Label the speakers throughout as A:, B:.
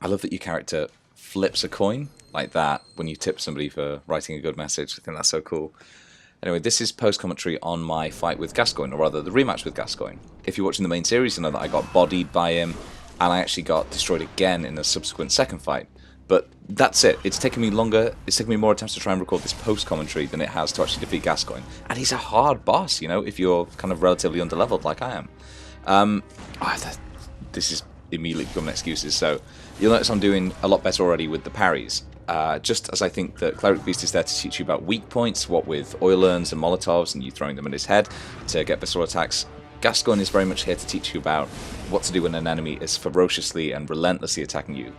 A: love that your character flips a coin like that when you tip somebody for writing a good message. I think that's so cool. Anyway, this is post-commentary on my fight with Gascoigne, or rather the rematch with Gascoigne. If you're watching the main series, you know that I got bodied by him, and I actually got destroyed again in a subsequent second fight. But that's it. It's taken me longer, it's taken me more attempts to try and record this post-commentary than it has to actually defeat Gascoigne. And he's a hard boss, you know, if you're kind of relatively underleveled like I am. This is immediately becoming excuses, so you'll notice I'm doing a lot better already with the parries. Just as I think that Cleric Beast is there to teach you about weak points, what with oil urns and molotovs and you throwing them at his head to get visceral attacks, Gascoigne is very much here to teach you about what to do when an enemy is ferociously and relentlessly attacking you,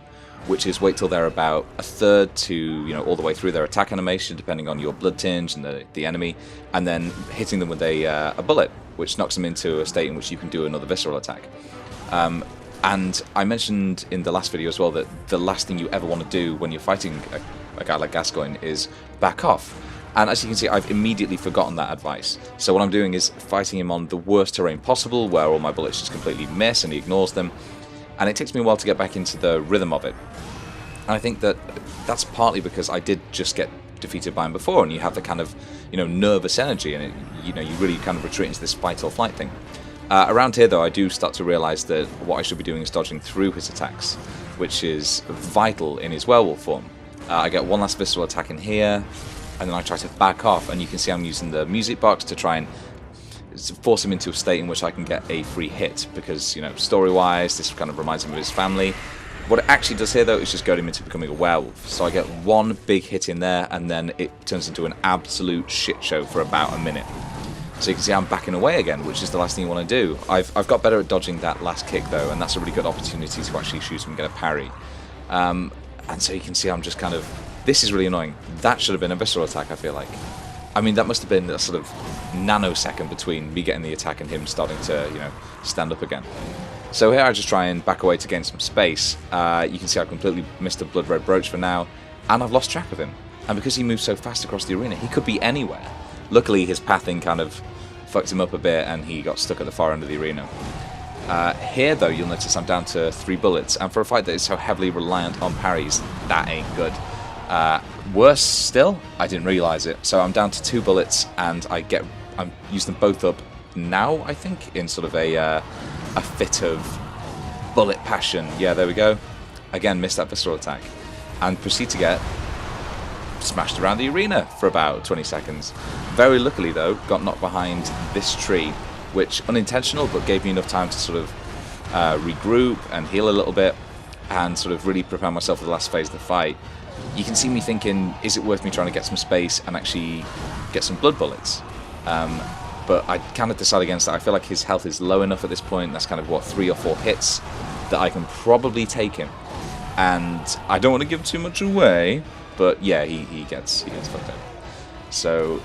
A: which is wait till they're about a third to, you know, all the way through their attack animation, depending on your blood tinge and the enemy, and then hitting them with a bullet, which knocks them into a state in which you can do another visceral attack. And I mentioned in the last video as well that the last thing you ever want to do when you're fighting a guy like Gascoigne is back off. And as you can see, I've immediately forgotten that advice. So what I'm doing is fighting him on the worst terrain possible, where all my bullets just completely miss and he ignores them. And it takes me a while to get back into the rhythm of it. And I think that that's partly because I did just get defeated by him before, and you have the kind of, you know, nervous energy, and you really kind of retreat into this fight or flight thing. Around here, though, I do start to realise that what I should be doing is dodging through his attacks, which is vital in his werewolf form. I get one last visceral attack in here, and then I try to back off, and you can see I'm using the music box to try and force him into a state in which I can get a free hit, because, you know, story-wise, this kind of reminds him of his family. What it actually does here, though, is just goad him into becoming a werewolf. So I get one big hit in there, and then it turns into an absolute shit show for about a minute. So you can see I'm backing away again, which is the last thing you want to do. I've got better at dodging that last kick, though, and that's a really good opportunity to actually shoot him and get a parry. And so you can see I'm just kind of... This is really annoying. That should have been a visceral attack, I feel like. I mean, that must have been a sort of nanosecond between me getting the attack and him starting to, you know, stand up again. So here I just try and back away to gain some space. You can see I've completely missed a blood red brooch for now, and I've lost track of him. And because he moves so fast across the arena, he could be anywhere. Luckily, his pathing kind of fucked him up a bit, and he got stuck at the far end of the arena. Here, though, you'll notice I'm down to 3 bullets, and for a fight that is so heavily reliant on parries, that ain't good. Worse still, I didn't realise it, so I'm down to 2 bullets, and I'm using them both up now, I think, in sort of a fit of bullet passion. Yeah, there we go. Again, missed that visceral attack, and proceed to get smashed around the arena for about 20 seconds. Very luckily, though, got knocked behind this tree, which, unintentional, but gave me enough time to sort of regroup and heal a little bit, and sort of really prepare myself for the last phase of the fight. You can see me thinking, is it worth me trying to get some space and actually get some blood bullets? But I kind of decide against that. I feel like his health is low enough at this point. That's kind of, what, 3 or 4 hits that I can probably take him. And I don't want to give too much away, but yeah, he gets fucked up. So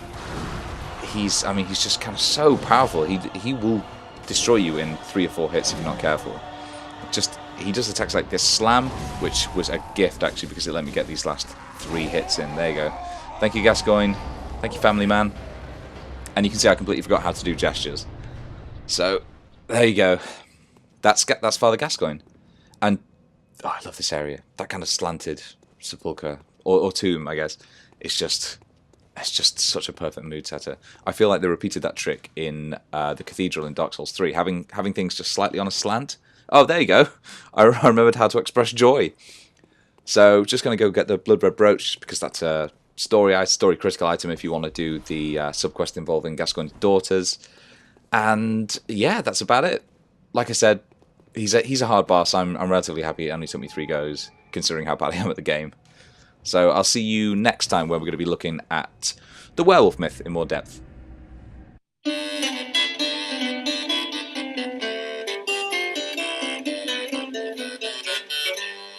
A: he's just kind of so powerful. He will destroy you in 3 or 4 hits if you're not careful. He does attacks like this slam, which was a gift actually, because it let me get these last 3 hits in. There you go. Thank you, Gascoigne. Thank you, family man. And you can see I completely forgot how to do gestures. So there you go. That's Father Gascoigne. And oh, I love this area. That kind of slanted sepulchre or tomb, I guess. It's just such a perfect mood setter. I feel like they repeated that trick in the cathedral in Dark Souls 3, having things just slightly on a slant. Oh, there you go. I remembered how to express joy. So just going to go get the blood red brooch, because that's a story critical item if you want to do the subquest involving Gascoigne's daughters. And yeah, that's about it. Like I said, he's a hard boss. I'm relatively happy it only took me 3 goes, considering how bad I am at the game. So I'll see you next time, where we're going to be looking at the werewolf myth in more depth.